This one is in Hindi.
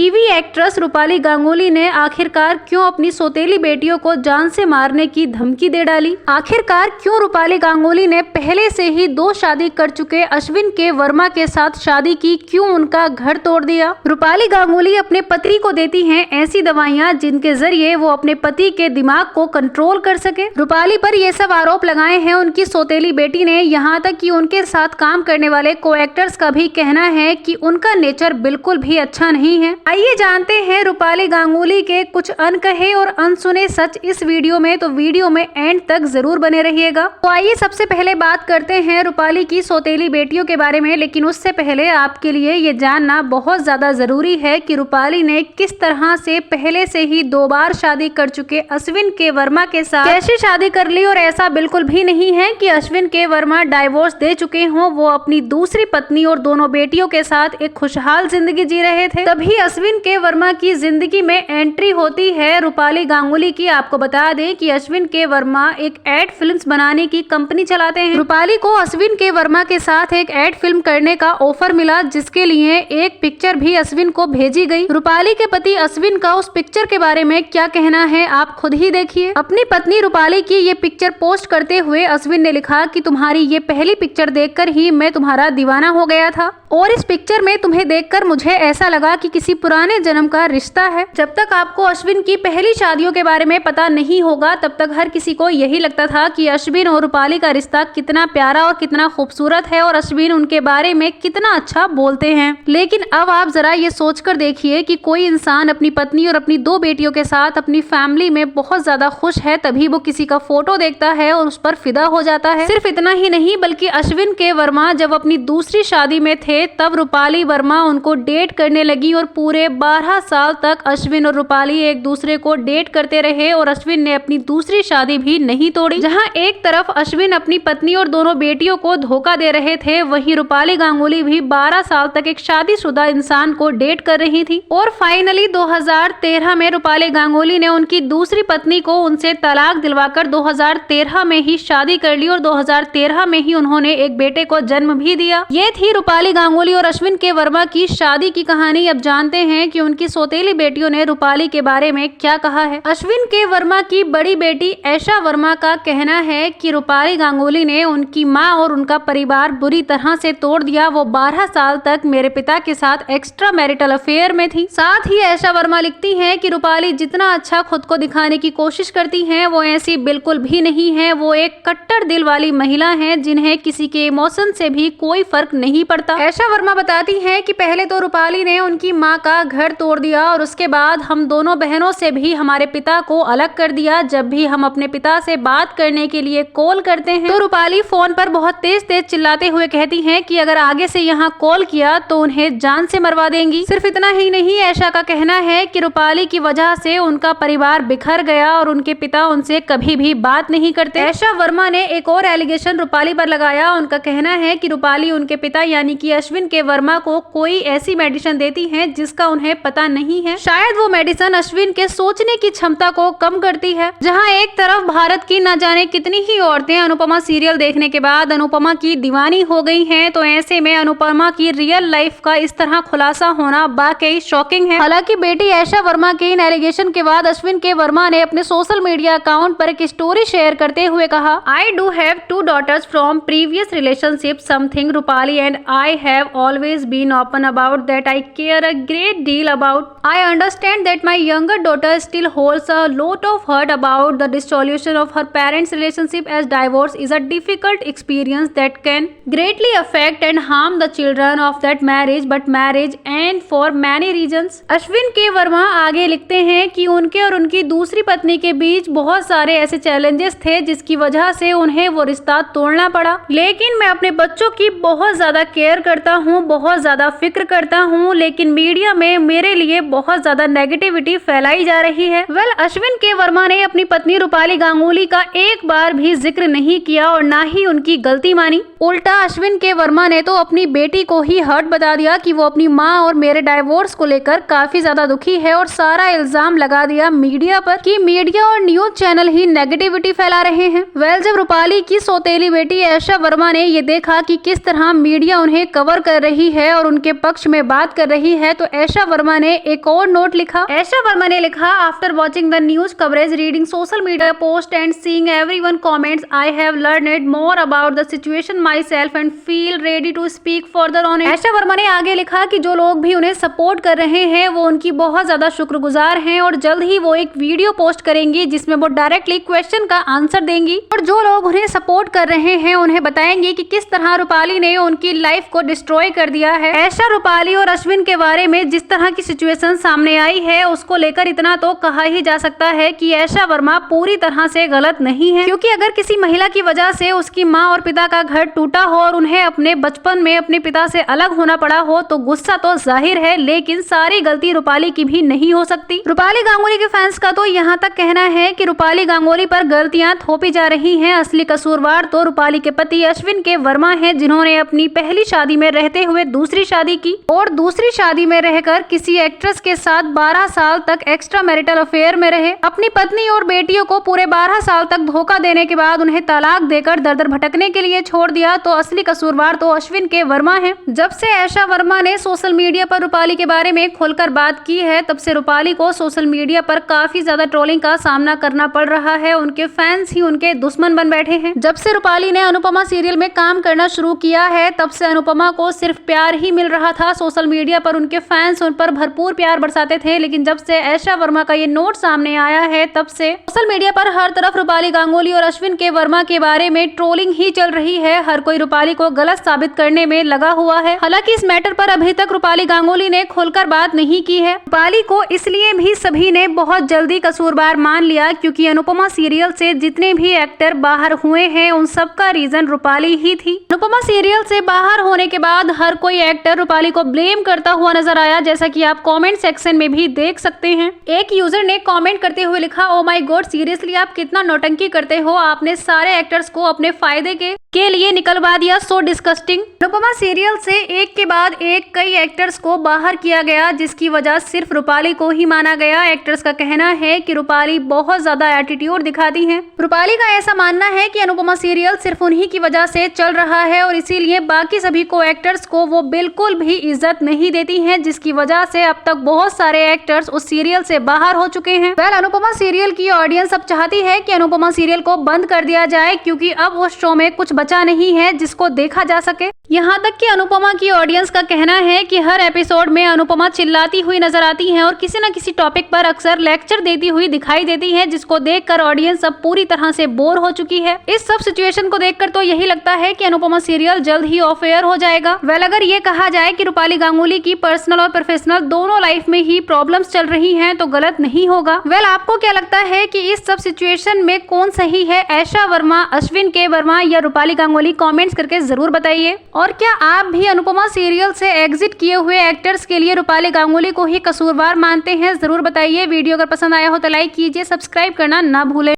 टीवी एक्ट्रेस रूपाली गांगुली ने आखिरकार क्यों अपनी सौतेली बेटियों को जान से मारने की धमकी दे डाली? आखिरकार क्यों रूपाली गांगुली ने पहले से ही 2 शादी कर चुके अश्विन के वर्मा के साथ शादी की, क्यों उनका घर तोड़ दिया? रूपाली गांगुली अपने पति को देती हैं ऐसी दवाइयां जिनके जरिए वो अपने पति के दिमाग को कंट्रोल कर सके। रूपाली पर ये सब आरोप लगाए हैं उनकी सौतेली बेटी ने, यहाँ तक कि उनके साथ काम करने वाले को एक्टर्स का भी कहना है कि उनका नेचर बिल्कुल भी अच्छा नहीं है। आइए जानते हैं रूपाली गांगुली के कुछ अनकहे और अनसुने सच इस वीडियो में, तो वीडियो में एंड तक जरूर बने रहिएगा। तो आइए सबसे पहले बात करते हैं रूपाली की सौतेली बेटियों के बारे में, लेकिन उससे पहले आपके लिए ये जानना बहुत ज्यादा जरूरी है कि रूपाली ने किस तरह से पहले से ही 2 बार शादी कर चुके अश्विन के वर्मा के साथ कैसे शादी कर ली। और ऐसा बिल्कुल भी नहीं है कि अश्विन के वर्मा डाइवोर्स दे चुके हों, वो अपनी दूसरी पत्नी और दोनों बेटियों के साथ एक खुशहाल जिंदगी जी रहे थे। तभी अश्विन के वर्मा की जिंदगी में एंट्री होती है रूपाली गांगुली की। आपको बता दें कि अश्विन के वर्मा एक एड फिल्म्स बनाने की कंपनी चलाते हैं। रूपाली को अश्विन के वर्मा के साथ एक एड फिल्म करने का ऑफर मिला, जिसके लिए एक पिक्चर भी अश्विन को भेजी गई। रूपाली के पति अश्विन का उस पिक्चर के बारे में क्या कहना है आप खुद ही देखिए। अपनी पत्नी रूपाली की ये पिक्चर पोस्ट करते हुए अश्विन ने लिखा कि तुम्हारी ये पहली पिक्चर देखकर ही मैं तुम्हारा दीवाना हो गया था, और इस पिक्चर में तुम्हें देखकर मुझे ऐसा लगा कि किसी पुराने जन्म का रिश्ता है। जब तक आपको अश्विन की पहली शादियों के बारे में पता नहीं होगा, तब तक हर किसी को यही लगता था कि अश्विन और रूपाली का रिश्ता कितना प्यारा और कितना खूबसूरत है, और अश्विन उनके बारे में कितना अच्छा बोलते हैं। लेकिन अब आप जरा ये सोचकर देखिए कि कोई इंसान अपनी पत्नी और अपनी 2 बेटियों के साथ अपनी फैमिली में बहुत ज्यादा खुश है, तभी वो किसी का फोटो देखता है और उस पर फिदा हो जाता है। सिर्फ इतना ही नहीं, बल्कि अश्विन के वर्मा जब अपनी दूसरी शादी में थे तब रूपाली वर्मा उनको डेट करने लगी, और पूरे 12 साल तक अश्विन और रूपाली एक दूसरे को डेट करते रहे, और अश्विन ने अपनी दूसरी शादी भी नहीं तोड़ी। जहां एक तरफ अश्विन अपनी पत्नी और दोनों बेटियों को धोखा दे रहे थे, वहीं रूपाली गांगुली भी 12 साल तक एक शादीशुदा इंसान को डेट कर रही थी। और फाइनली 2013 में रूपाली गांगुली ने उनकी दूसरी पत्नी को उनसे तलाक दिलवाकर 2013 में ही शादी कर ली, और 2013 में ही उन्होंने एक बेटे को जन्म भी दिया। ये थी रूपाली गांगुली और अश्विन के वर्मा की शादी की कहानी। अब जानते हैं कि उनकी सौतेली बेटियों ने रूपाली के बारे में क्या कहा है। अश्विन के वर्मा की बड़ी बेटी ऐशा वर्मा का कहना है कि रूपाली गांगुली ने उनकी मां और उनका परिवार बुरी तरह से तोड़ दिया। वो 12 साल तक मेरे पिता के साथ एक्स्ट्रा मैरिटल अफेयर में थी। साथ ही ऐशा वर्मा लिखती हैं कि रूपाली जितना अच्छा खुद को दिखाने की कोशिश करती हैं, वो ऐसी बिल्कुल भी नहीं है। वो एक कट्टर दिल वाली महिला है, जिन्हें किसी के इमोशन से भी कोई फर्क नहीं पड़ता। ऐशा वर्मा बताती है कि पहले तो रूपाली ने उनकी मां का घर तोड़ दिया, और उसके बाद हम दोनों बहनों से भी हमारे पिता को अलग कर दिया। जब भी हम अपने पिता से बात करने के लिए कॉल करते हैं, तो रूपाली फोन पर बहुत तेज तेज चिल्लाते हुए कहती हैं कि अगर आगे से यहाँ कॉल किया तो उन्हें जान से मरवा देंगी। सिर्फ इतना ही नहीं, ऐशा का कहना है कि रूपाली की वजह से उनका परिवार बिखर गया, और उनके पिता उनसे कभी भी बात नहीं करते। ऐशा वर्मा ने एक और एलिगेशन रूपाली पर लगाया। उनका कहना है कि रूपाली उनके पिता यानी कि अश्विन के वर्मा को कोई ऐसी मेडिसिन देती है जिसका उन्हें पता नहीं है। शायद वो मेडिसिन अश्विन के सोचने की क्षमता को कम करती है। जहां एक तरफ भारत की न जाने कितनी ही औरतें अनुपमा सीरियल देखने के बाद अनुपमा की दीवानी हो गई हैं, तो ऐसे में अनुपमा की रियल लाइफ का इस तरह खुलासा होना वाकई शॉकिंग है। हालांकि बेटी ऐशा वर्मा के इन एलिगेशन के बाद अश्विन के वर्मा ने अपने सोशल मीडिया अकाउंट पर एक स्टोरी शेयर करते हुए कहा, I do have 2 daughters from previous relationship, something Rupali and I have always been open about that I care a great deal about. I understand that my younger daughter still holds a lot of hurt about the dissolution of her parents' relationship, as divorce is a difficult experience that can greatly affect and harm the children of that marriage, but marriage and for many reasons. Ashwin के वर्मा आगे लिखते हैं कि उनके और उनकी दूसरी पत्नी के बीच बहुत सारे ऐसे चैलेंजेस थे जिसकी वजह से उन्हें वो रिश्ता तोड़ना पड़ा, लेकिन मैं अपने बच्चों की बहुत ज्यादा केयर करता हूँ, बहुत ज्यादा फिक्र करता हूँ, लेकिन मीडिया में मेरे लिए बहुत ज्यादा नेगेटिविटी फैलाई जा रही है। अश्विन के वर्मा ने अपनी पत्नी रूपाली गांगुली का एक बार भी जिक्र नहीं किया और ना ही उनकी गलती मानी। उल्टा अश्विन के वर्मा ने तो अपनी बेटी को ही हर्ट बता दिया कि वो अपनी माँ और मेरे डाइवोर्स को लेकर काफी ज्यादा दुखी है और सारा इल्जाम लगा दिया मीडिया पर कि मीडिया और न्यूज चैनल ही नेगेटिविटी फैला रहे हैं। जब रूपाली की सौतेली बेटी ऐशा वर्मा ने ये देखा कि किस तरह मीडिया उन्हें कवर कर रही है और उनके पक्ष में बात कर रही है, तो ऐशा वर्मा ने एक और नोट लिखा। ऐशा वर्मा ने लिखा, after watching the news coverage, reading social media post and seeing everyone comments, I have learned more about the situation myself and feel ready to speak further on it. Aisha Verma ने आगे लिखा कि जो लोग भी उन्हें सपोर्ट कर रहे हैं वो उनकी बहुत ज्यादा शुक्रगुजार हैं और जल्द ही वो एक वीडियो पोस्ट करेंगी जिसमें वो डायरेक्टली क्वेश्चन का आंसर देंगी और जो लोग उन्हें सपोर्ट कर रहे हैं उन्हें बताएंगे कि किस तरह रूपाली ने उनकी लाइफ को डिस्ट्रॉय कर दिया है। ऐशा रूपाली और अश्विन के बारे में जिस तरह की सिचुएशन सामने आई है उसको लेकर इतना तो कहा ही जा सकता है कि ऐशा वर्मा पूरी तरह से गलत नहीं है, क्योंकि अगर किसी महिला की वजह से उसकी माँ और पिता का घर टूटा हो और उन्हें अपने बचपन में अपने पिता से अलग होना पड़ा हो तो गुस्सा तो जाहिर है, लेकिन सारी गलती रूपाली की भी नहीं हो सकती। रूपाली गांगुली के फैंस का तो यहाँ तक कहना है कि रूपाली गांगुली पर गलतियां थोपी जा रही हैं। असली कसूरवार तो रूपाली के पति अश्विन के वर्मा हैं, जिन्होंने अपनी पहली शादी में रहते हुए दूसरी शादी की और दूसरी शादी में रहकर किसी एक्ट्रेस के साथ 12 साल तक एक्स्ट्रा मैरिटल अफेयर में रहे। अपनी पत्नी और बेटियों को पूरे 12 साल तक धोखा देने के बाद उन्हें तलाक देकर दर-दर भटकने के लिए छोड़ दिया। तो असली कसूरवार तो अश्विन के वर्मा हैं। जब से ऐशा वर्मा ने सोशल मीडिया पर रूपाली के बारे में खुलकर बात की है, तब से रूपाली को सोशल मीडिया पर काफी ज्यादा ट्रोलिंग का सामना करना पड़ रहा है। उनके फैंस ही उनके दुश्मन बन बैठे हैं। जब से रूपाली ने अनुपमा सीरियल में काम करना शुरू किया है, तब से अनुपमा को सिर्फ प्यार ही मिल रहा था। सोशल मीडिया पर उनके फैंस उन पर भरपूर प्यार बरसाते थे, लेकिन जब से ऐशा वर्मा का ये नोट सामने आया है, तब से सोशल मीडिया पर हर तरफ रूपाली गांगुली और अश्विन के वर्मा के बारे में ट्रोलिंग ही चल रही है। हर कोई रूपाली को गलत साबित करने में लगा हुआ है। हालांकि इस मैटर पर अभी तक रूपाली गांगुली ने खुलकर बात नहीं की है। रूपाली को इसलिए भी सभी ने बहुत जल्दी कसूरवार मान लिया क्योंकि अनुपमा सीरियल से जितने भी एक्टर बाहर हुए हैं उन सब का रीजन रूपाली ही थी। अनुपमा सीरियल से बाहर होने के बाद हर कोई एक्टर रूपाली को ब्लेम करता हुआ नजर आया, जैसा कि आप कमेंट सेक्शन में भी देख सकते हैं। एक यूजर ने कमेंट करते हुए लिखा, ओ माय गॉड, सीरियसली आप कितना नौटंकी करते हो, आपने सारे एक्टर्स को अपने फायदे के लिए निकलवा दिया, सो डिस्कस्टिंग। अनुपमा सीरियल से एक के बाद एक कई एक्टर्स को बाहर किया गया, जिसकी वजह सिर्फ रूपाली को ही माना गया। एक्टर्स का कहना है कि रूपाली बहुत ज्यादा एटीट्यूड दिखाती हैं। रूपाली का ऐसा मानना है कि अनुपमा सीरियल सिर्फ उन्हीं की वजह से चल रहा है और इसीलिए बाकी सभी को एक्टर्स को वो बिल्कुल भी इज्जत नहीं देती हैं, जिसकी वजह से अब तक बहुत सारे एक्टर्स उस सीरियल से बाहर हो चुके हैं। अनुपमा सीरियल की ऑडियंस अब चाहती है कि अनुपमा सीरियल को बंद कर दिया जाए, क्योंकि अब उस शो में कुछ बचा नहीं है जिसको देखा जा सके। यहाँ तक कि अनुपमा की ऑडियंस का कहना है कि हर एपिसोड में अनुपमा चिल्लाती हुई नजर आती हैं और किसी न किसी टॉपिक पर अक्सर लेक्चर देती हुई दिखाई देती हैं, जिसको देखकर ऑडियंस अब पूरी तरह से बोर हो चुकी है। इस सब सिचुएशन को देखकर तो यही लगता है कि अनुपमा सीरियल जल्द ही ऑफ एयर हो जाएगा। अगर ये कहा जाए कि रूपाली गांगुली की पर्सनल और प्रोफेशनल दोनों लाइफ में ही प्रॉब्लम्स चल रही हैं, तो गलत नहीं होगा। आपको क्या लगता है कि इस सब सिचुएशन में कौन सही है, ऐशा वर्मा, अश्विन के वर्मा या रूपाली गांगुली? कमेंट्स करके जरूर बताइए। और क्या आप भी अनुपमा सीरियल से एग्जिट किए हुए एक्टर्स के लिए रूपाली गांगुली को ही कसूरवार मानते हैं? जरूर बताइए। वीडियो अगर पसंद आया हो तो लाइक कीजिए, सब्सक्राइब करना ना भूलें।